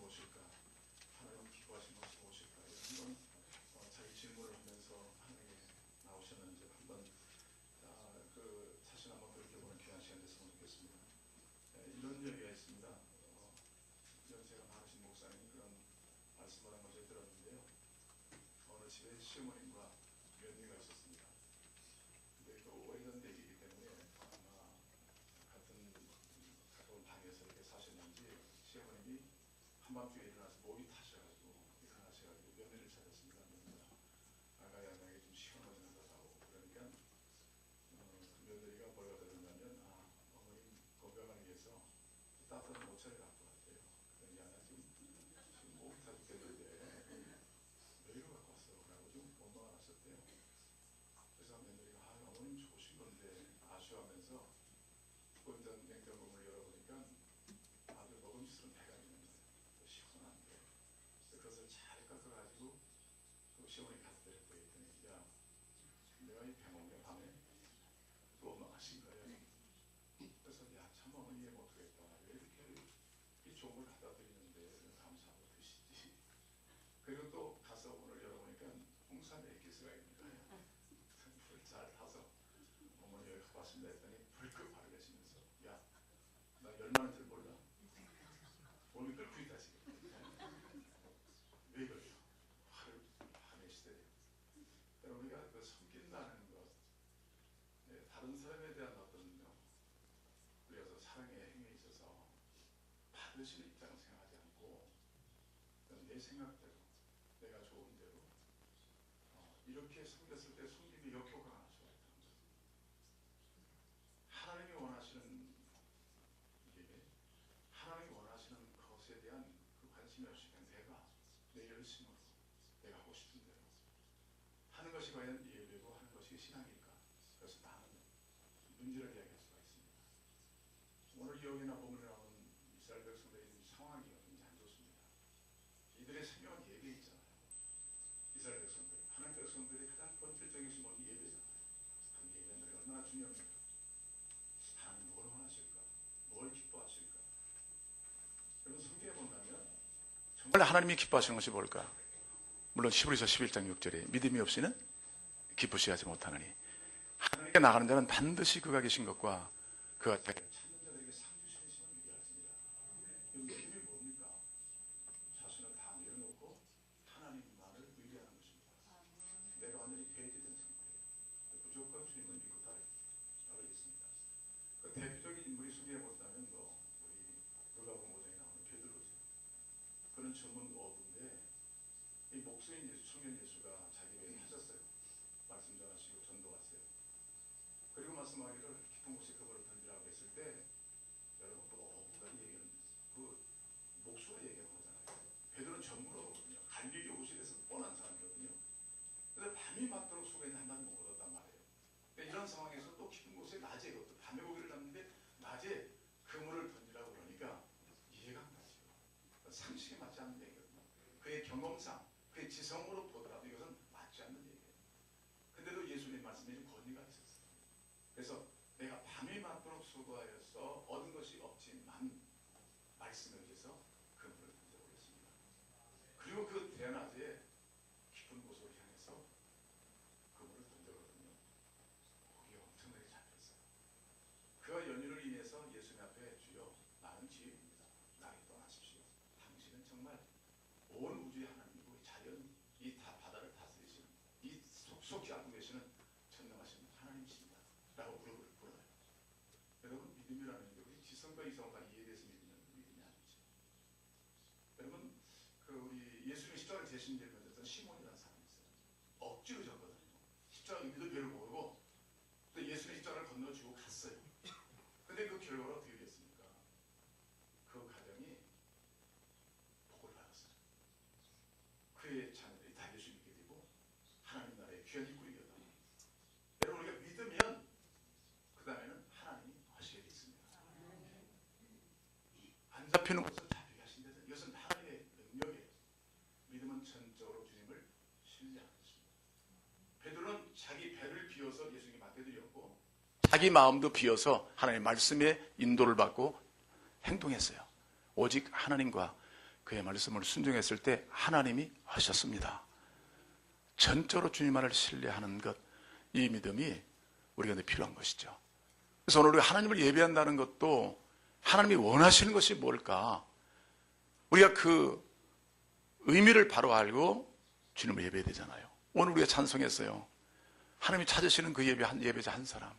무엇일까? 하나님 기뻐하신 것이 무엇일까? 한번 자기 질문을 하면서 하나님께 나오셨는지 한번 자신 한번 돌이켜보는 귀한 시간 됐으면 좋겠습니다. 이런 얘기가 있습니다. 연세가 많으신 목사님 그런 말씀을 한 것을 들었는데요. 어느 집에 시어머님과 며느리가 있었습니다. 근데 그 오래전 얘기이기 때문에 아마 같은 방에서 이렇게 사셨는지 시어머님이 한밤중에 일어나서 목이 타셔가지고 며느리를 찾았습니다. 아가야 나에게 좀 시원하지 않다고. 그러니까 며느리가 뭐라고 그러냐면 어머님 건강을 위해서 따뜻한 모차를 갖고 왔대요. 그러니까 나 지금 목이 타 죽겠는데 왜 이거 갖고 왔어? 라고 좀 원망을 하셨대요. 그래서 며느리가 어머님 좋으신 건데 아쉬워하면서 뚜껑 냉장고를 열어보니까 아주 먹음직스러운 배가 있는 거예요. 시원한데 그것을 잘 깎아가지고 그 시어머니 갖다 드렸고 했더니 야 내가 이 배 먹냐 밤에 또 원망하신 거예요. 그래서 야 참 어머니 이해 못하겠다. 왜 이렇게 이 좋은 걸 갖다 드리는데 감사하고 드시지. 그리고 또 가서 오늘 열어보니까 홍삼 액기스가 있는 거예요. 불을 잘 타서 어머니 여기 가봤습니다 했더니 불끈 화를 내시면서 야 나 열만한 줄 몰라. 몸이 끓고 있다 지금. 왜 그래요? 화를 내시대요. 우리가 그 섬긴다는 것, 다른 사람에 대한 어떤 우리가 사랑의 행위에 있어서 받으시는 입장을 생각하지 않고 내 생각대로 내가 좋은 대로 이렇게 섬겼을 때 섬김이 역효과가 날 수가 있다는 거죠. 하나님이 원하시는 하나님이 원하시는 것에 대한 그 관심이 없으면 내가 내 열심으로 내가 하고 싶은 대로 하는 것이 과연 예배고 하는 것이 신앙일까? 그래서 나는 문제를 이야기할 수가 있습니다. 오늘 여기나 본문에 나오는 이스라엘 백성들의 상황이 굉장히 안 좋습니다. 이들의 생명은 예배에 있잖아요. 이스라엘 백성들, 하나님 백성들의 가장 본질적인 것이 뭐니? 예배잖아요. 한 예배는 얼마나 중요합니까? 하나님 뭘 원하실까? 뭘 기뻐하실까? 여러분 성경에 본다면 정말 하나님이 기뻐하시는 것이 뭘까? 물론 히브리서 11장 6절에 믿음이 없이는 기쁘시하지 못하느니 하나님께 나가는 자는 반드시 그가 계신 것과 그 앞에 찾는 자들에게 상 주시는 신을 위하십니다. 믿음이 뭡니까? 자신을 다 내려놓고 하나님만을 의뢰하는 것입니다. 내가 완전히 배제된 상태예요. 무조건 주님을 믿고 따르고 있습니다. 그 대표적인 인물이 소개해 본다면 우리 누가복음 5장에 나오는 베드로죠. 그는 전문 어부인데 이 목수인 예수, 청년 예수가 자기 배에 타셨어요. 말씀 전하시고 전도하세요. 그리고 말씀하기를 깊은 곳에 그물을 던지라고 했을 때 여러분 그 어부가 얘기하는 그 목수가 얘기하는 거잖아요. 베드로는 전문 어부거든요. 갈릴리 오실에서 뻔한 사람이거든요. 그런데 밤이 맞도록 속에 한 마리 못 얻었단 말이에요. 그러니까 이런 상황에서 또 깊은 곳에 낮에 밤에 고기를 잡는데 낮에 그물을 던지라고 그러니까 이해가 안 가죠. 상식에 맞지 않는 얘기거든요. 그의 경험상 그의 지성으로 보더라도 이것은 맞지 않는 얘기예요. 근데도 예수님 말씀에 좀 권위가 있었어요. 그래서 내가 밤이 맞도록 수고하여서 얻은 것이 없지만 말씀을 위해서 그물을 던져보겠습니다. 그리고 그 대낮에 깊은 곳으로 향해서 그물을 던져거든요. 고기가 엄청나게 잡혔어요. 그와 연유를 인해서 예수님 앞에 주여 나는 지혜입니다. 나를 떠나십시오. 당신은 정말 온 우주의 하나님이고 자연 이 바다를 다스리시는 이 속속히 알고 계시는 전능하신 하나님이십니다. 라고 무릎을 꿇어요. 여러분 믿음이라는 게 우리 지성과 이성과 이해돼서 믿는 믿음이 아니죠. 여러분 우리 예수님 십자가를 대신되면서 시몬이라는 사람이 있어요. 억지로 졌거든요. 십자가 의미도 별로 모르고 또 예수님 십자가를 건너주고 갔어요. 근데 그 결과로 어떻게 됐습니까? 그 가정이 복을 받았어요. 그의 자녀들이 다 예수 믿게 되고 하나님 나라의 귀한 일꾼이 되었다. 여러분 우리가 믿으면 그 다음에는 하나님이 하시게 되어 있습니다. 안 잡히는 것을 잡히게 하신다는 이것은 하나님의 능력이에요. 믿음은 전적으로 주님을 신뢰하는 것입니다. 베드로는 자기 배를 비워서 예수님께 맡겨드렸고 자기 마음도 비워서 하나님의 말씀에 인도를 받고 행동했어요. 오직 하나님과 그의 말씀을 순종했을 때 하나님이 하셨습니다. 전적으로 주님 말을 신뢰하는 것, 이 믿음이 우리가 필요한 것이죠. 그래서 오늘 우리가 하나님을 예배한다는 것도 하나님이 원하시는 것이 뭘까? 우리가 그 의미를 바로 알고 주님을 예배해야 되잖아요. 오늘 우리가 찬송했어요. 하나님이 찾으시는 그 예배자 한 사람.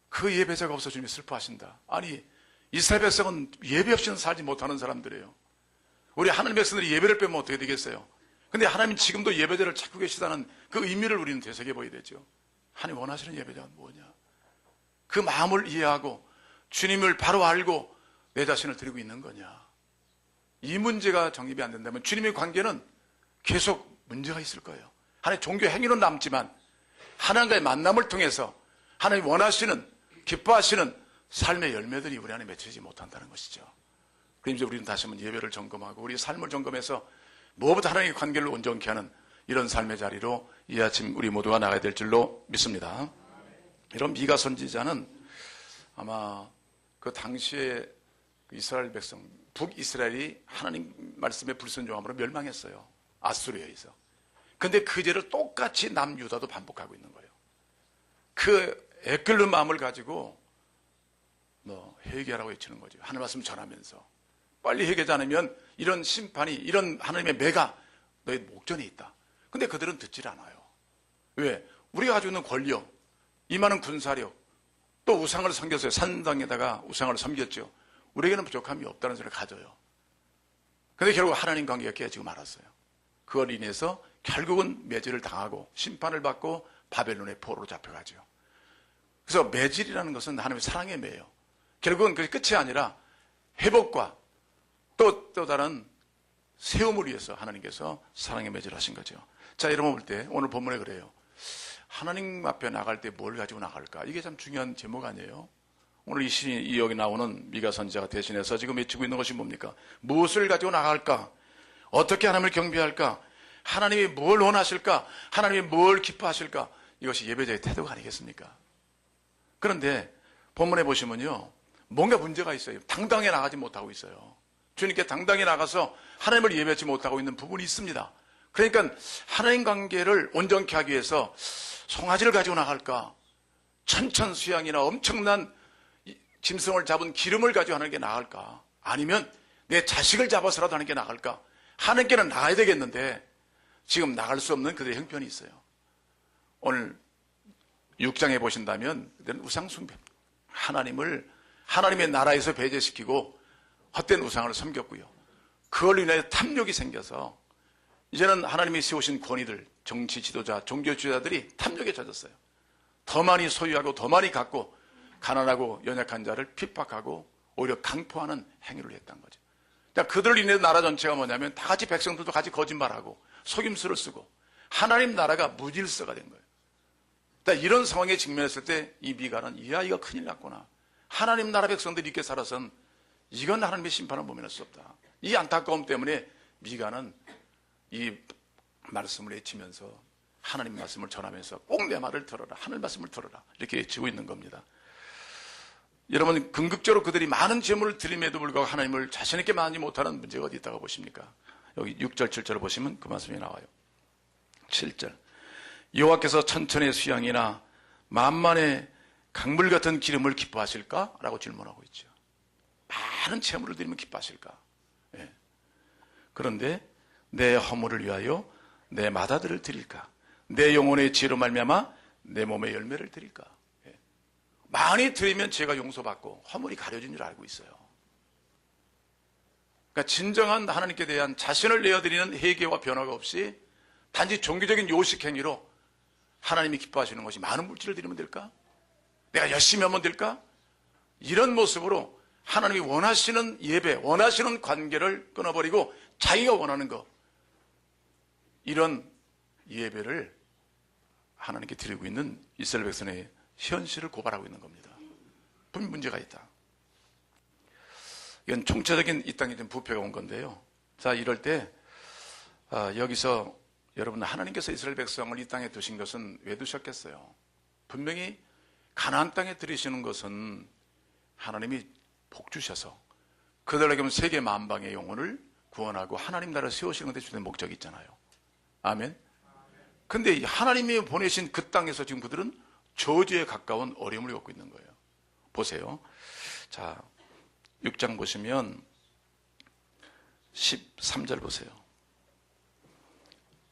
그 예배자가 없어 주님이 슬퍼하신다. 아니, 이스라엘 백성은 예배 없이는 살지 못하는 사람들이에요. 우리 하나님 백성들이 예배를 빼면 어떻게 되겠어요? 근데 하나님 지금도 예배자를 찾고 계시다는 그 의미를 우리는 되새겨봐야 되죠. 하나님 원하시는 예배자가 뭐냐? 그 마음을 이해하고 주님을 바로 알고 내 자신을 드리고 있는 거냐? 이 문제가 정립이 안 된다면 주님의 관계는 계속 문제가 있을 거예요. 하나님 종교 행위는 남지만 하나님과의 만남을 통해서 하나님 원하시는, 기뻐하시는 삶의 열매들이 우리 안에 맺히지 못한다는 것이죠. 그럼 이제 우리는 다시 한번 예배를 점검하고 우리 삶을 점검해서 무엇보다 하나님의 관계를 온전케 하는 이런 삶의 자리로 이 아침 우리 모두가 나가야 될 줄로 믿습니다. 이런 미가 선지자는 아마 그 당시에 이스라엘 백성, 북이스라엘이 하나님 말씀에 불순종함으로 멸망했어요. 아수르에서. 근데 그 죄를 똑같이 남유다도 반복하고 있는 거예요. 그 애끓는 마음을 가지고 회개하라고 외치는 거죠. 하늘 말씀 전하면서 빨리 회개하지 않으면 이런 심판이, 이런 하나님의 매가 너의 목전에 있다. 근데 그들은 듣질 않아요. 왜? 우리가 가지고 있는 권력, 이 많은 군사력, 또 우상을 섬겼어요. 산당에다가 우상을 섬겼죠. 우리에게는 부족함이 없다는 소리를 가져요. 근데 결국 하나님 관계가 깨지고 말았어요. 그걸 인해서 결국은 매질을 당하고 심판을 받고 바벨론의 포로로 잡혀가죠. 그래서 매질이라는 것은 하나님의 사랑의 매예요. 결국은 그게 끝이 아니라 회복과 또 다른 세움을 위해서 하나님께서 사랑의 매질을 하신 거죠. 자, 여러분 볼 때 오늘 본문에 그래요. 하나님 앞에 나갈 때 뭘 가지고 나갈까? 이게 참 중요한 제목 아니에요? 오늘 이 여기 나오는 미가 선지자가 대신해서 지금 외치고 있는 것이 뭡니까? 무엇을 가지고 나갈까? 어떻게 하나님을 경배할까? 하나님이 뭘 원하실까? 하나님이 뭘 기뻐하실까? 이것이 예배자의 태도가 아니겠습니까? 그런데 본문에 보시면요, 뭔가 문제가 있어요. 당당히 나가지 못하고 있어요. 주님께 당당히 나가서 하나님을 예배하지 못하고 있는 부분이 있습니다. 그러니까 하나님 관계를 온전케 하기 위해서 송아지를 가지고 나갈까? 천천수양이나 엄청난 짐승을 잡은 기름을 가지고 하는 게 나갈까? 아니면 내 자식을 잡아서라도 하는 게 나갈까? 하나님께는 나가야 되겠는데 지금 나갈 수 없는 그들의 형편이 있어요. 오늘 6장에 보신다면 그들은 우상숭배, 하나님의 나라에서 배제시키고 헛된 우상을 섬겼고요. 그걸로 인해 탐욕이 생겨서 이제는 하나님이 세우신 권위들, 정치 지도자, 종교 지도자들이 탐욕에 젖었어요. 더 많이 소유하고 더 많이 갖고 가난하고 연약한 자를 핍박하고 오히려 강포하는 행위를 했던 거죠. 그러니까 그들로 인해 나라 전체가 뭐냐면 다 같이 백성들도 같이 거짓말하고 속임수를 쓰고 하나님 나라가 무질서가 된 거예요. 그러니까 이런 상황에 직면했을 때 이 미가는 이야 이거 큰일 났구나. 하나님 나라 백성들이 있게 살아서는 이건 하나님의 심판을 모면할 수 없다. 이 안타까움 때문에 미가는 이 말씀을 외치면서 하나님 말씀을 전하면서 꼭 내 말을 들어라. 하늘 말씀을 들어라. 이렇게 외치고 있는 겁니다. 여러분, 궁극적으로 그들이 많은 재물을 드림에도 불구하고 하나님을 자신있게 만나지 못하는 문제가 어디 있다고 보십니까? 여기 6절, 7절을 보시면 그 말씀이 나와요. 7절. 여호와께서 천천의 수양이나 만만의 강물 같은 기름을 기뻐하실까? 라고 질문하고 있죠. 많은 재물을 드리면 기뻐하실까? 예. 그런데 내 허물을 위하여 내 마다들을 드릴까? 내 영혼의 지혜로 말미암아 내 몸의 열매를 드릴까? 예. 많이 드리면 죄가 용서받고 허물이 가려진 줄 알고 있어요. 그러니까 진정한 하나님께 대한 자신을 내어드리는 회개와 변화가 없이 단지 종교적인 요식 행위로 하나님이 기뻐하시는 것이 많은 물질을 드리면 될까? 내가 열심히 하면 될까? 이런 모습으로 하나님이 원하시는 예배, 원하시는 관계를 끊어버리고 자기가 원하는 것, 이런 예배를 하나님께 드리고 있는 이스라엘 백성의 현실을 고발하고 있는 겁니다. 분명 문제가 있다. 이건 총체적인 이 땅에 좀 부패가 온 건데요. 자, 이럴 때 여기서 여러분, 하나님께서 이스라엘 백성을 이 땅에 두신 것은 왜 두셨겠어요? 분명히 가나안 땅에 들이시는 것은 하나님이 복 주셔서 그들에게 세계 만방의 영혼을 구원하고 하나님 나라를 세우시는 것에 주된 목적이 있잖아요. 아멘. 근데 하나님이 보내신 그 땅에서 지금 그들은 저주에 가까운 어려움을 겪고 있는 거예요. 보세요. 자, 6장 보시면 13절 보세요.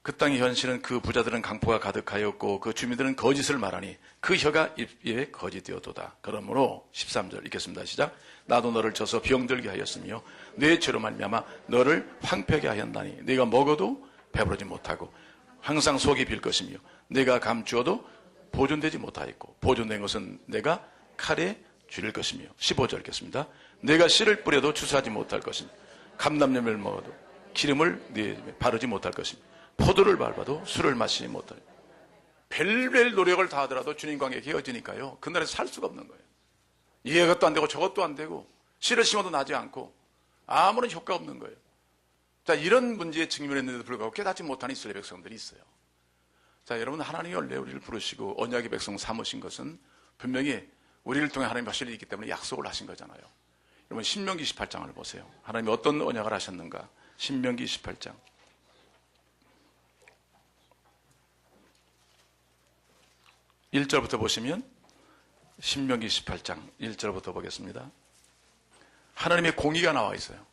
그 땅의 현실은 그 부자들은 강포가 가득하였고 그 주민들은 거짓을 말하니 그 혀가 입에 거짓되었도다. 그러므로 13절 읽겠습니다. 시작. 나도 너를 쳐서 병들게 하였으며 내 죄로 말미암아 너를 황폐하게 하였나니 네가 먹어도 배부르지 못하고 항상 속이 빌 것이며 내가 감추어도 보존되지 못하였고 보존된 것은 내가 칼에 줄일 것이며 15절 읽겠습니다. 내가 씨를 뿌려도 추수하지 못할 것이며 감람염을 먹어도 기름을 네 바르지 못할 것이며 포도를 밟아도 술을 마시지 못할. 별별 노력을 다 하더라도 주님 관계가 헤어지니까요. 그날에서 살 수가 없는 거예요. 이것도 안 되고 저것도 안 되고 씨를 심어도 나지 않고 아무런 효과가 없는 거예요. 자, 이런 문제에 직면했는데도 불구하고 깨닫지 못하는 이스라엘 백성들이 있어요. 자, 여러분, 하나님이 원래 우리를 부르시고 언약의 백성 삼으신 것은 분명히 우리를 통해 하나님 하실 일이 있기 때문에 약속을 하신 거잖아요. 여러분, 신명기 28장을 보세요. 하나님이 어떤 언약을 하셨는가. 신명기 28장 1절부터 보시면 신명기 18장 1절부터 보겠습니다. 하나님의 공의가 나와 있어요.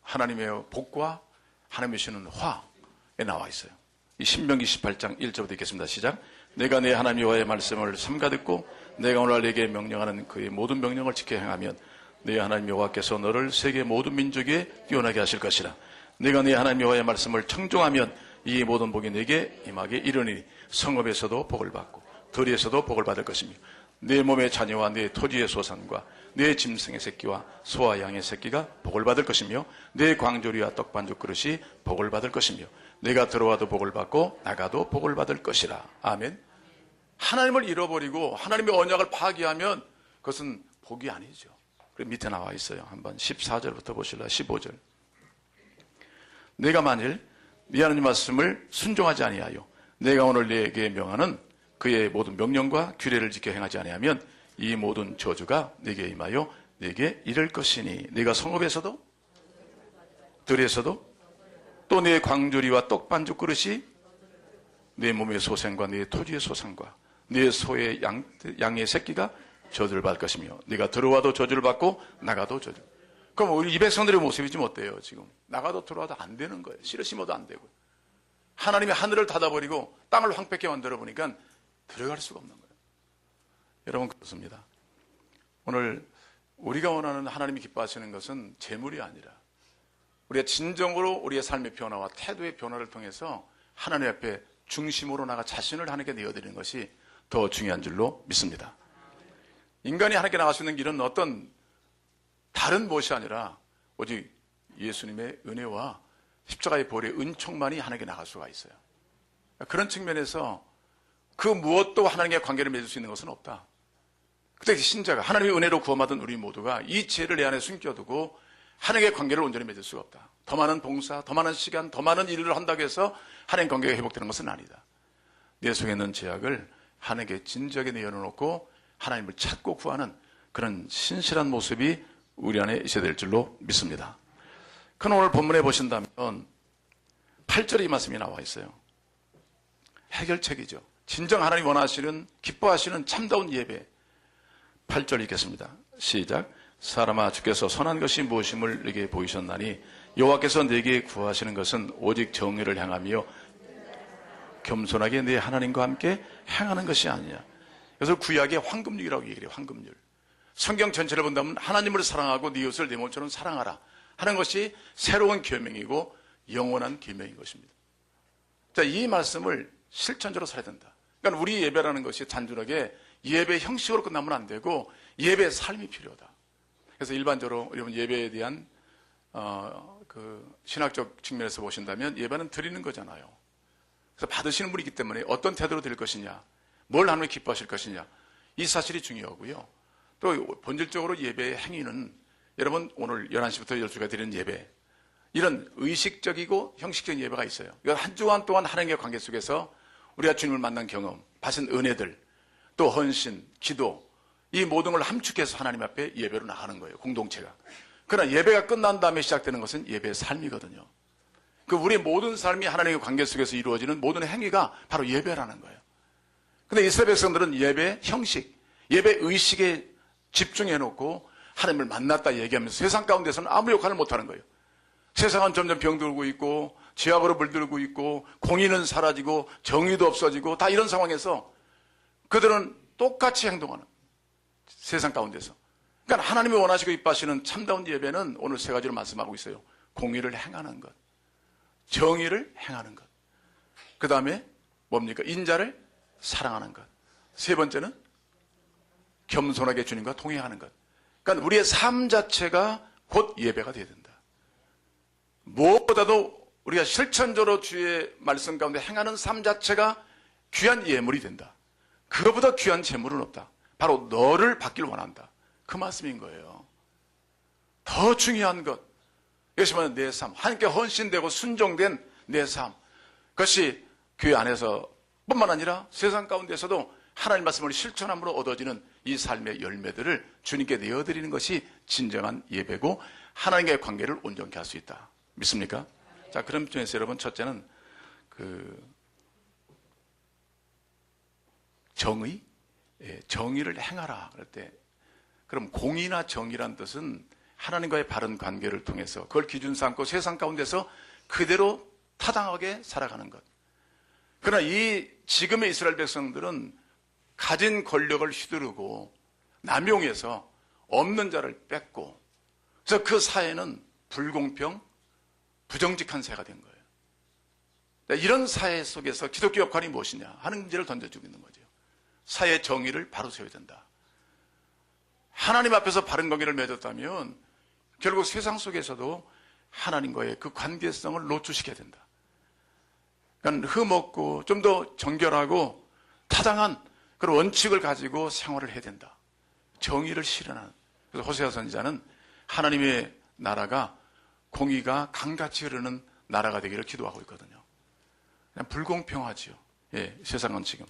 하나님의 복과 하나님의 주시는 화에 나와 있어요. 이 신명기 18장 1절부터 읽겠습니다. 시작. 내가 내 하나님 여호와의 말씀을 삼가 듣고 내가 오늘 내게 명령하는 그의 모든 명령을 지켜 행하면 내 하나님 여호와께서 너를 세계 모든 민족에 뛰어나게 하실 것이라. 내가 내 하나님 여호와의 말씀을 청종하면 이 모든 복이 내게 임하게 이르니 성읍에서도 복을 받고 들에서도 복을 받을 것이며 내 몸의 자녀와 내 토지의 소산과 내 짐승의 새끼와 소와 양의 새끼가 복을 받을 것이며 내 광조리와 떡반죽 그릇이 복을 받을 것이며 내가 들어와도 복을 받고 나가도 복을 받을 것이라. 아멘. 하나님을 잃어버리고 하나님의 언약을 파기하면 그것은 복이 아니죠. 그리고 밑에 나와 있어요. 한번 14절부터 보실래요? 15절. 내가 만일 네 하나님 말씀을 순종하지 아니하여 내가 오늘 네게 명하는 그의 모든 명령과 규례를 지켜 행하지 아니하면 이 모든 저주가 네게 임하여 네게 이를 것이니 네가 성읍에서도 들에서도 또 네 광조리와 떡반죽 그릇이 네 몸의 소생과 네 토지의 소생과 네 소의 양의 새끼가 저주를 받을 것이며 네가 들어와도 저주를 받고 나가도 저주. 그럼 우리 이 백성들의 모습이 좀 어때요? 지금 나가도 들어와도 안 되는 거예요. 씨를 심어도 안 되고 하나님이 하늘을 닫아버리고 땅을 황폐하게 만들어 보니까 들어갈 수가 없는 거예요. 여러분, 그렇습니다. 오늘 우리가 원하는 하나님이 기뻐하시는 것은 재물이 아니라 우리가 진정으로 우리의 삶의 변화와 태도의 변화를 통해서 하나님 앞에 중심으로 나가 자신을 하나님께 내어드리는 것이 더 중요한 줄로 믿습니다. 인간이 하나님께 나갈 수 있는 길은 어떤 다른 무엇이 아니라 오직 예수님의 은혜와 십자가의 보혈의 은총만이 하나님께 나갈 수가 있어요. 그런 측면에서 그 무엇도 하나님의 관계를 맺을 수 있는 것은 없다. 그때 신자가 하나님의 은혜로 구원받은 우리 모두가 이 지혜를 내 안에 숨겨두고 하나님의 관계를 온전히 맺을 수가 없다. 더 많은 봉사, 더 많은 시간, 더 많은 일을 한다고 해서 하나님 관계가 회복되는 것은 아니다. 내 속에 있는 죄악을 하나님께 진지하게 내어놓고 하나님을 찾고 구하는 그런 신실한 모습이 우리 안에 있어야 될 줄로 믿습니다. 그럼 오늘 본문에 보신다면 8절에 이 말씀이 나와 있어요. 해결책이죠. 진정 하나님 원하시는 기뻐하시는 참다운 예배. 8절 읽겠습니다. 시작. 사람아 주께서 선한 것이 무엇임을 네게 보이셨나니 여호와께서 네게 구하시는 것은 오직 정의를 행하며 겸손하게 네 하나님과 함께 행하는 것이 아니냐. 그래서 구약의 황금률이라고 얘기해요. 황금률. 성경 전체를 본다면 하나님을 사랑하고 네 이웃을 네 몸처럼 사랑하라 하는 것이 새로운 계명이고 영원한 계명인 것입니다. 자, 이 말씀을 실천적으로 살아야 된다. 그러니까 우리 예배라는 것이 단순하게 예배 형식으로 끝나면 안 되고 예배의 삶이 필요하다. 그래서 일반적으로 여러분 예배에 대한 그 신학적 측면에서 보신다면 예배는 드리는 거잖아요. 그래서 받으시는 분이기 때문에 어떤 태도로 드릴 것이냐, 뭘 하나님이 기뻐하실 것이냐, 이 사실이 중요하고요. 또 본질적으로 예배의 행위는 여러분 오늘 11시부터 12시까지 드리는 예배, 이런 의식적이고 형식적인 예배가 있어요. 이건 한 주간 동안 하나님의 관계 속에서 우리가 주님을 만난 경험, 받은 은혜들, 또 헌신, 기도, 이 모든 걸 함축해서 하나님 앞에 예배로 나가는 거예요. 공동체가. 그러나 예배가 끝난 다음에 시작되는 것은 예배의 삶이거든요. 그 우리의 모든 삶이 하나님의 관계 속에서 이루어지는 모든 행위가 바로 예배라는 거예요. 근데 이스라엘 백성들은 예배 형식, 예배 의식에 집중해놓고 하나님을 만났다 얘기하면서 세상 가운데서는 아무 역할을 못하는 거예요. 세상은 점점 병들고 있고 죄악으로 물들고 있고 공의는 사라지고 정의도 없어지고 다 이런 상황에서 그들은 똑같이 행동하는 세상 가운데서. 그러니까 하나님이 원하시고 이뻐하시는 참다운 예배는 오늘 세 가지로 말씀하고 있어요. 공의를 행하는 것, 정의를 행하는 것, 그 다음에 뭡니까? 인자를 사랑하는 것, 세 번째는 겸손하게 주님과 동행하는 것. 그러니까 우리의 삶 자체가 곧 예배가 되어야 된다. 무엇보다도 우리가 실천적으로 주의 말씀 가운데 행하는 삶 자체가 귀한 예물이 된다. 그것보다 귀한 재물은 없다. 바로 너를 받길 원한다. 그 말씀인 거예요. 더 중요한 것, 이것이 뭐냐, 내 삶, 하나님께 헌신되고 순종된 내 삶, 그것이 교회 안에서 뿐만 아니라 세상 가운데서도 하나님 말씀을 실천함으로 얻어지는 이 삶의 열매들을 주님께 내어드리는 것이 진정한 예배고 하나님과의 관계를 온전케 할 수 있다. 믿습니까? 자, 그런 점에서 여러분, 첫째는 정의를 행하라. 그럴 때, 그럼 공의나 정의란 뜻은 하나님과의 바른 관계를 통해서 그걸 기준 삼고 세상 가운데서 그대로 타당하게 살아가는 것. 그러나 이 지금의 이스라엘 백성들은 가진 권력을 휘두르고 남용해서 없는 자를 뺏고, 그래서 그 사회는 불공평, 부정직한 사회가 된 거예요. 이런 사회 속에서 기독교 역할이 무엇이냐 하는 문제를 던져주고 있는 거죠. 사회 정의를 바로 세워야 된다. 하나님 앞에서 바른 관계를 맺었다면 결국 세상 속에서도 하나님과의 그 관계성을 노출시켜야 된다. 그러니까 흠없고 좀 더 정결하고 타당한 그런 원칙을 가지고 생활을 해야 된다. 정의를 실현하는. 그래서 호세아 선지자는 하나님의 나라가 공의가 강같이 흐르는 나라가 되기를 기도하고 있거든요. 그냥 불공평하지요. 예, 세상은 지금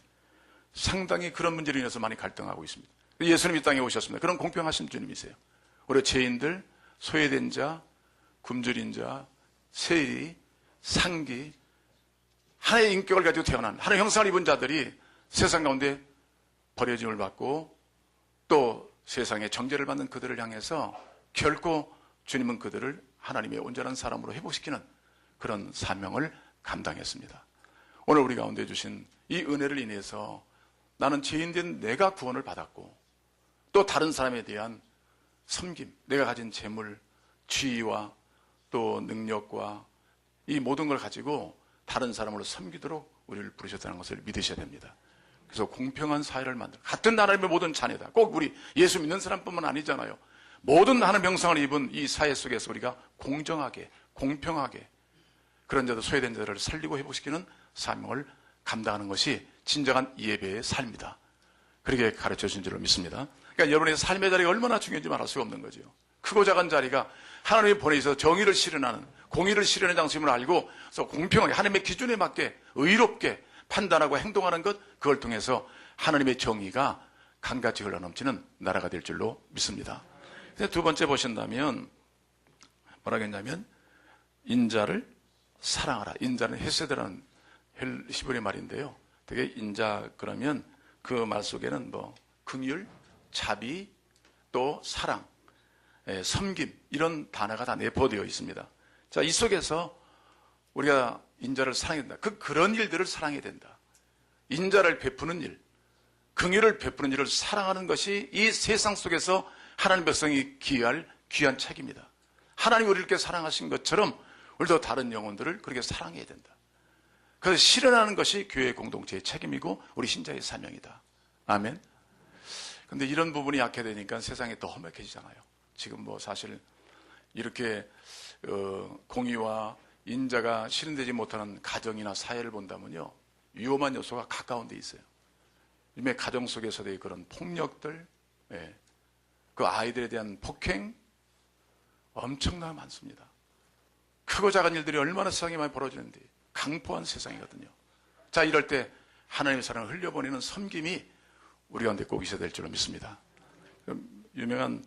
상당히 그런 문제로 인해서 많이 갈등하고 있습니다. 예수님이 땅에 오셨습니다. 그런 공평하신 주님이세요. 우리 죄인들, 소외된 자, 굶주린 자, 세리, 상기, 하나의 인격을 가지고 태어난 하나의 형상을 입은 자들이 세상 가운데 버려짐을 받고 또 세상에 정죄를 받는 그들을 향해서 결코 주님은 그들을 하나님의 온전한 사람으로 회복시키는 그런 사명을 감당했습니다. 오늘 우리 가운데 주신 이 은혜를 인해서 나는 죄인된 내가 구원을 받았고 또 다른 사람에 대한 섬김, 내가 가진 재물, 지위와 또 능력과 이 모든 걸 가지고 다른 사람으로 섬기도록 우리를 부르셨다는 것을 믿으셔야 됩니다. 그래서 공평한 사회를 만들어 같은 하나님의 모든 자녀다. 꼭 우리 예수 믿는 사람뿐만 아니잖아요. 모든 하나님 형상을 입은 이 사회 속에서 우리가 공정하게, 공평하게 그런 자들, 소외된 자들을 살리고 회복시키는 사명을 감당하는 것이 진정한 예배의 삶이다. 그렇게 가르쳐 주신 줄로 믿습니다. 그러니까 여러분의 삶의 자리가 얼마나 중요한지 말할 수가 없는 거죠. 크고 작은 자리가 하나님이 보내셔서 정의를 실현하는, 공의를 실현의 장소임을 알고 그래서 공평하게 하나님의 기준에 맞게 의롭게 판단하고 행동하는 것, 그걸 통해서 하나님의 정의가 강같이 흘러넘치는 나라가 될 줄로 믿습니다. 두 번째 보신다면 뭐라고 했냐면 인자를 사랑하라. 인자는 헤세드라는 히브리 말인데요. 되게 인자 그러면 그 말 속에는 뭐 긍휼, 자비, 또 사랑, 섬김 이런 단어가 다 내포되어 있습니다. 자, 이 속에서 우리가 인자를 사랑해야 된다. 그런 일들을 사랑해야 된다. 인자를 베푸는 일, 긍휼을 베푸는 일을 사랑하는 것이 이 세상 속에서 하나님 백성이 기할 귀한 책입니다. 하나님이 우리를 이렇게 사랑하신 것처럼 우리도 다른 영혼들을 그렇게 사랑해야 된다. 그래서 실현하는 것이 교회 공동체의 책임이고 우리 신자의 사명이다. 아멘. 근데 이런 부분이 약해되니까 세상이 더 험악해지잖아요. 지금 뭐 사실 이렇게 공의와 인자가 실현되지 못하는 가정이나 사회를 본다면요, 위험한 요소가 가까운 데 있어요. 요즘에 가정 속에서의 그런 폭력들, 그 아이들에 대한 폭행 엄청나게 많습니다. 크고 작은 일들이 얼마나 세상에 많이 벌어지는데 강포한 세상이거든요. 자, 이럴 때 하나님의 사랑을 흘려보내는 섬김이 우리 가운데 꼭 있어야 될 줄로 믿습니다. 유명한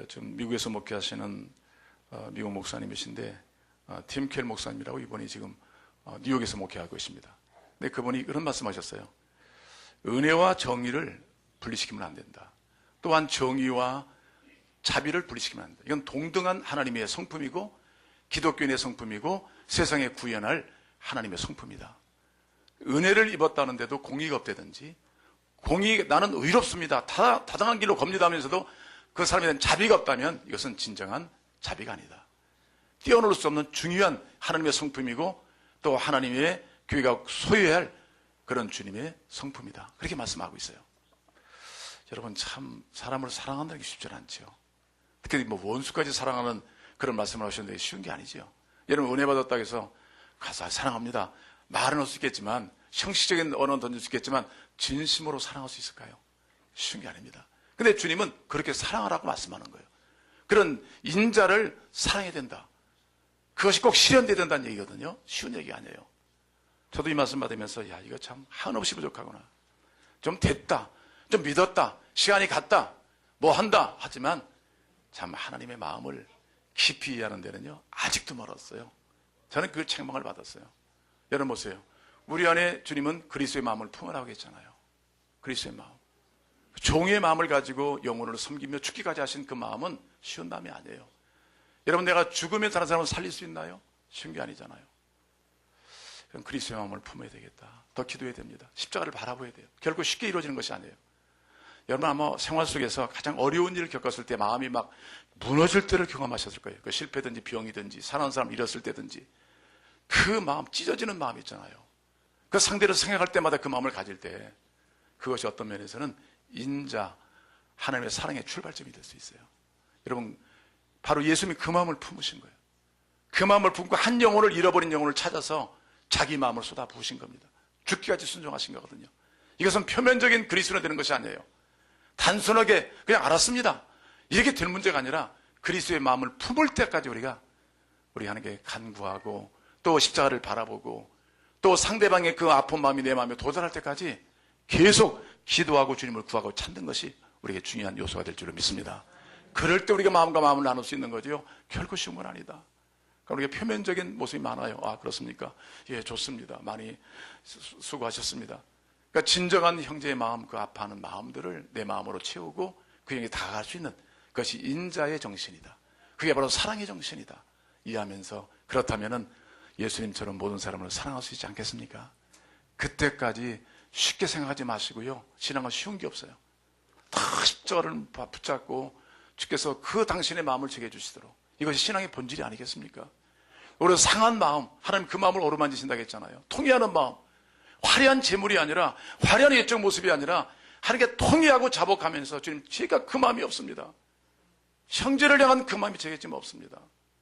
좀 미국에서 목회하시는 미국 목사님이신데 팀 켈 목사님이라고 이분이 지금 뉴욕에서 목회하고 있습니다. 근데 그분이 그런 말씀하셨어요. 은혜와 정의를 분리시키면 안 된다. 또한 정의와 자비를 분리시키면 안 된다. 이건 동등한 하나님의 성품이고 기독교인의 성품이고 세상에 구현할 하나님의 성품이다. 은혜를 입었다는데도 공의가 없다든지 나는 의롭습니다. 타당한 길로 겁니다 하면서도 그 사람에 대한 자비가 없다면 이것은 진정한 자비가 아니다. 뛰어넘을 수 없는 중요한 하나님의 성품이고 또 하나님의 교회가 소유해야 할 그런 주님의 성품이다. 그렇게 말씀하고 있어요. 여러분 참 사람을 사랑한다는 게 쉽지 않죠. 특히 뭐 원수까지 사랑하는 그런 말씀을 하셨는데 쉬운 게 아니죠. 여러분 은혜 받았다고 해서 가서 사랑합니다. 말은 할 수 있겠지만 형식적인 언어는 던질 수 있겠지만 진심으로 사랑할 수 있을까요? 쉬운 게 아닙니다. 근데 주님은 그렇게 사랑하라고 말씀하는 거예요. 그런 인자를 사랑해야 된다. 그것이 꼭 실현돼야 된다는 얘기거든요. 쉬운 얘기 아니에요. 저도 이 말씀 받으면서 야 이거 참 한없이 부족하구나. 좀 됐다. 좀 믿었다. 시간이 갔다. 뭐 한다. 하지만 참 하나님의 마음을 깊이 이해하는 데는요. 아직도 멀었어요. 저는 그 책망을 받았어요. 여러분 보세요. 우리 안에 주님은 그리스도의 마음을 품으라고 했잖아요. 그리스도의 마음. 종의 마음을 가지고 영혼을 섬기며 죽기까지 하신 그 마음은 쉬운 마음이 아니에요. 여러분 내가 죽으면 다른 사람을 살릴 수 있나요? 쉬운 게 아니잖아요. 그리스도의 마음을 품어야 되겠다. 더 기도해야 됩니다. 십자가를 바라봐야 돼요. 결코 쉽게 이루어지는 것이 아니에요. 여러분 아마 생활 속에서 가장 어려운 일을 겪었을 때 마음이 막 무너질 때를 경험하셨을 거예요. 그 실패든지 병이든지 사랑하는 사람 잃었을 때든지 그 마음 찢어지는 마음 있잖아요. 그 상대를 생각할 때마다 그 마음을 가질 때 그것이 어떤 면에서는 인자 하나님의 사랑의 출발점이 될 수 있어요. 여러분 바로 예수님이 그 마음을 품으신 거예요. 그 마음을 품고 한 영혼을 잃어버린 영혼을 찾아서 자기 마음을 쏟아 부으신 겁니다. 죽기까지 순종하신 거거든요. 이것은 표면적인 그리스도가 되는 것이 아니에요. 단순하게 그냥 알았습니다. 이렇게 될 문제가 아니라 그리스도의 마음을 품을 때까지 우리 하나님께 간구하고 또 십자가를 바라보고 또 상대방의 그 아픈 마음이 내 마음에 도달할 때까지 계속 기도하고 주님을 구하고 찾는 것이 우리에게 중요한 요소가 될 줄로 믿습니다. 그럴 때 우리가 마음과 마음을 나눌 수 있는 거죠. 결코 쉬운 건 아니다. 그러니까 우리가 표면적인 모습이 많아요. 아 그렇습니까? 예 좋습니다. 많이 수고하셨습니다. 그러니까 진정한 형제의 마음, 그 아파하는 마음들을 내 마음으로 채우고 그에게 다가갈 수 있는 그것이 인자의 정신이다. 그게 바로 사랑의 정신이다. 이해하면서 그렇다면은 예수님처럼 모든 사람을 사랑할 수 있지 않겠습니까? 그때까지 쉽게 생각하지 마시고요. 신앙은 쉬운 게 없어요. 다 십자가를 붙잡고 주께서 그 당신의 마음을 제게 해주시도록 이것이 신앙의 본질이 아니겠습니까? 우리 상한 마음, 하나님 그 마음을 어루만지신다고 했잖아요. 통회하는 마음, 화려한 재물이 아니라 화려한 예적 모습이 아니라 하나님께 통회하고 자복하면서 주님 제가 그 마음이 없습니다. 형제를 향한 그 마음이 제게 지금 없습니다.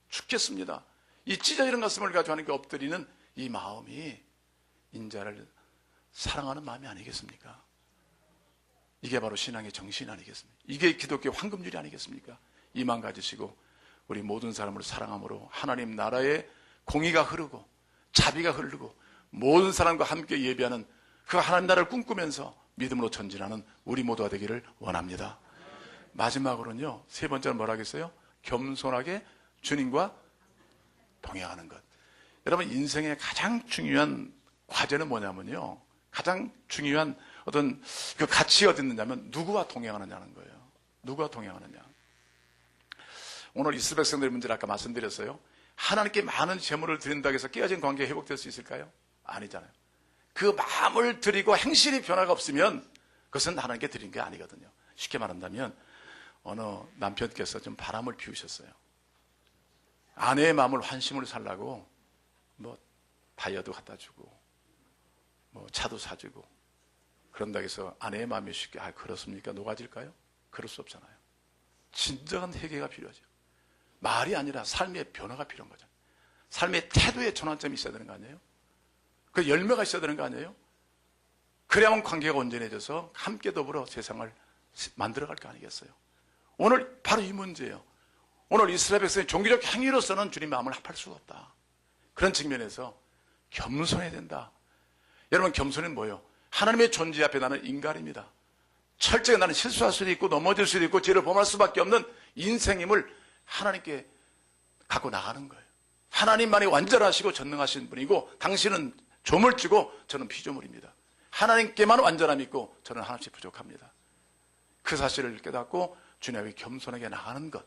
죽겠습니다. 이 찢어지는 가슴을 가지고 하나님께 엎드리는 이 마음이 인자를 사랑하는 마음이 아니겠습니까? 이게 바로 신앙의 정신 아니겠습니까? 이게 기독교의 황금줄이 아니겠습니까? 이 마음 가지시고 우리 모든 사람을 사랑함으로 하나님 나라의 공의가 흐르고 자비가 흐르고 모든 사람과 함께 예배하는 그 하나님 나라를 꿈꾸면서 믿음으로 전진하는 우리 모두가 되기를 원합니다. 마지막으로는요, 세 번째는 뭐라 하겠어요? 겸손하게 주님과 동행하는 것. 여러분 인생의 가장 중요한 과제는 뭐냐면요, 가장 중요한 어떤 그 가치가 어디 있느냐면 누구와 동행하느냐는 거예요. 누구와 동행하느냐. 오늘 이스라엘 백성들의 문제를 아까 말씀드렸어요. 하나님께 많은 제물을 드린다고 해서 깨어진 관계가 회복될 수 있을까요? 아니잖아요. 그 마음을 드리고 행실이 변화가 없으면 그것은 하나님께 드린 게 아니거든요. 쉽게 말한다면 어느 남편께서 좀 바람을 피우셨어요. 아내의 마음을 환심으로 살라고 뭐 다이어도 갖다 주고 뭐 차도 사주고 그런다고 해서 아내의 마음이 쉽게 그렇습니까? 녹아질까요? 그럴 수 없잖아요. 진정한 회개가 필요하죠. 말이 아니라 삶의 변화가 필요한 거죠. 삶의 태도의 전환점이 있어야 되는 거 아니에요? 그 열매가 있어야 되는 거 아니에요? 그래야만 관계가 온전해져서 함께 더불어 세상을 만들어갈 거 아니겠어요? 오늘 바로 이 문제예요. 오늘 이스라엘 백성의 종교적 행위로서는 주님 마음을 합할 수가 없다. 그런 측면에서 겸손해야 된다. 여러분 겸손은 뭐예요? 하나님의 존재 앞에 나는 인간입니다. 철저히 나는 실수할 수도 있고 넘어질 수도 있고 죄를 범할 수밖에 없는 인생임을 하나님께 갖고 나가는 거예요. 하나님만이 완전하시고 전능하신 분이고 당신은 조물주고 저는 피조물입니다. 하나님께만 완전함이 있고 저는 하나씩 부족합니다. 그 사실을 깨닫고 주님 앞에 겸손하게 나가는 것.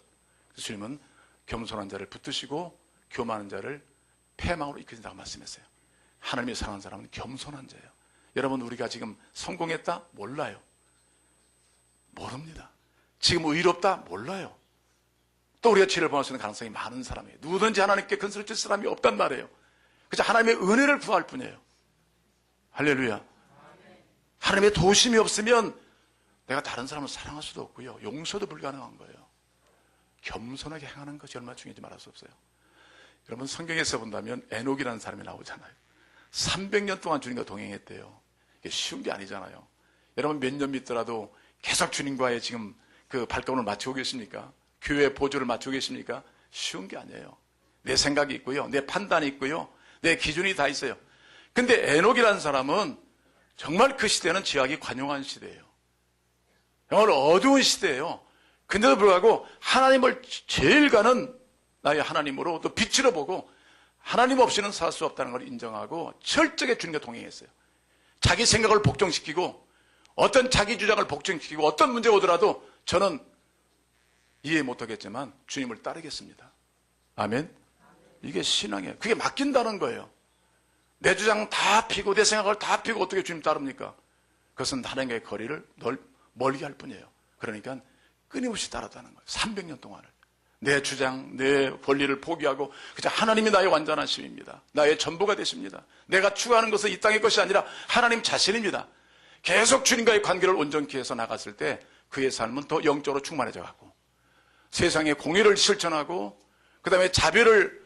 주님은 겸손한 자를 붙드시고 교만한 자를 패망으로 이끄신다고 말씀했어요. 하나님이 사랑하는 사람은 겸손한 자예요. 여러분, 우리가 지금 성공했다? 몰라요. 모릅니다. 지금 의롭다? 몰라요. 또 우리가 죄를 범할 수 있는 가능성이 많은 사람이에요. 누구든지 하나님께 근설을 칠 사람이 없단 말이에요. 그저 하나님의 은혜를 구할 뿐이에요. 할렐루야. 하나님의 도우심이 없으면 내가 다른 사람을 사랑할 수도 없고요, 용서도 불가능한 거예요. 겸손하게 행하는 것이 얼마나 중요한지 말할 수 없어요. 여러분, 성경에서 본다면 에녹이라는 사람이 나오잖아요. 300년 동안 주님과 동행했대요. 이게 쉬운 게 아니잖아요. 여러분, 몇 년 믿더라도 계속 주님과의 지금 그 발걸음을 맞추고 계십니까? 교회의 보조를 맞추고 계십니까? 쉬운 게 아니에요. 내 생각이 있고요, 내 판단이 있고요, 내 기준이 다 있어요. 근데 에녹이라는 사람은 정말 그 시대는 지각이 관용한 시대예요. 정말 어두운 시대예요. 근데도 불구하고 하나님을 제일 가는 나의 하나님으로 또 빛으로 보고 하나님 없이는 살 수 없다는 걸 인정하고 철저하게 주님과 동행했어요. 자기 생각을 복종시키고 어떤 자기 주장을 복종시키고 어떤 문제가 오더라도 저는 이해 못하겠지만 주님을 따르겠습니다. 아멘. 이게 신앙이에요. 그게 맡긴다는 거예요. 내 주장 다 피고 내 생각을 다 피고 어떻게 주님 따릅니까? 그것은 하나님과의 거리를 멀게 할 뿐이에요. 그러니까 끊임없이 따랐다는 거예요. 300년 동안을. 내 주장, 내 권리를 포기하고 그저 하나님이 나의 완전하심입니다. 나의 전부가 되십니다. 내가 추구하는 것은 이 땅의 것이 아니라 하나님 자신입니다. 계속 주님과의 관계를 온전히 해서 나갔을 때 그의 삶은 더 영적으로 충만해져 가고 세상의 공의를 실천하고 그 다음에 자비를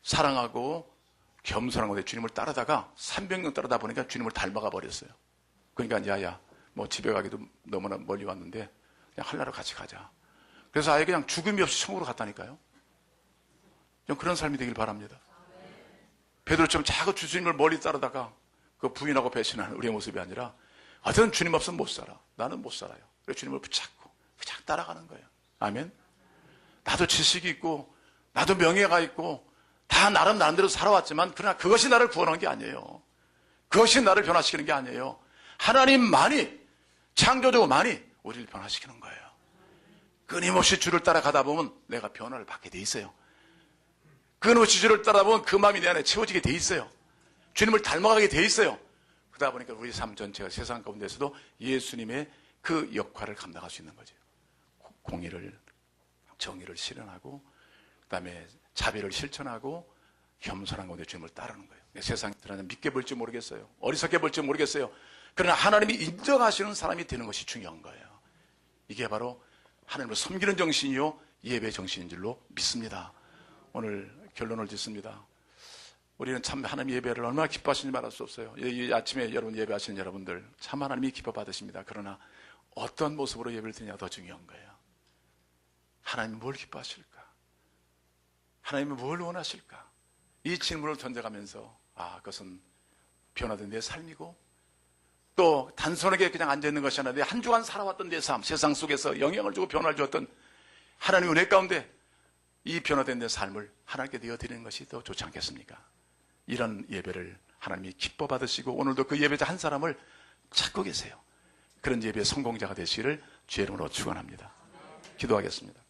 사랑하고 겸손한 곳에 주님을 따르다가 300년 따르다 보니까 주님을 닮아가 버렸어요. 그러니까 야야, 뭐 집에 가기도 너무나 멀리 왔는데 그냥 한나라로 같이 가자. 그래서 아예 그냥 죽음이 없이 천국으로 갔다니까요. 좀 그런 삶이 되길 바랍니다. 베드로처럼 자꾸 주님을 멀리 따르다가 그 부인하고 배신하는 우리의 모습이 아니라 어떤 주님 없으면 못 살아. 나는 못 살아요. 그래서 주님을 붙잡고 그냥 따라가는 거예요. 아멘. 나도 지식이 있고 나도 명예가 있고 다 나름대로 살아왔지만 그러나 그것이 나를 구원한 게 아니에요. 그것이 나를 변화시키는 게 아니에요. 하나님만이, 창조주만이 우리를 변화시키는 거예요. 끊임없이 주를 따라가다 보면 내가 변화를 받게 돼 있어요. 끊임없이 주를 따라보면 그 마음이 내 안에 채워지게 돼 있어요. 주님을 닮아가게 돼 있어요. 그러다 보니까 우리 삶 전체가 세상 가운데서도 예수님의 그 역할을 감당할 수 있는 거죠. 공의를, 정의를 실현하고 그 다음에 자비를 실천하고 겸손한 가운데 주님을 따르는 거예요. 세상에 믿게 볼지 모르겠어요. 어리석게 볼지 모르겠어요. 그러나 하나님이 인정하시는 사람이 되는 것이 중요한 거예요. 이게 바로 하나님을 섬기는 정신이요 예배 정신인 줄로 믿습니다. 오늘 결론을 짓습니다. 우리는 참 하나님 예배를 얼마나 기뻐하시는지 말할 수 없어요. 이 아침에 여러분 예배하시는 여러분들 참 하나님이 기뻐 받으십니다. 그러나 어떤 모습으로 예배를 드느냐가 더 중요한 거예요. 하나님이 뭘 기뻐하실까? 하나님이 뭘 원하실까? 이 질문을 던져가면서 그것은 변화된 내 삶이고 또 단순하게 그냥 앉아있는 것이 아니라 한 주간 살아왔던 내 삶, 세상 속에서 영향을 주고 변화를 주었던 하나님의 은혜 가운데 이 변화된 내 삶을 하나님께 내어드리는 것이 더 좋지 않겠습니까? 이런 예배를 하나님이 기뻐 받으시고 오늘도 그 예배자 한 사람을 찾고 계세요. 그런 예배의 성공자가 되시기를 주의 이름으로 축원합니다. 기도하겠습니다.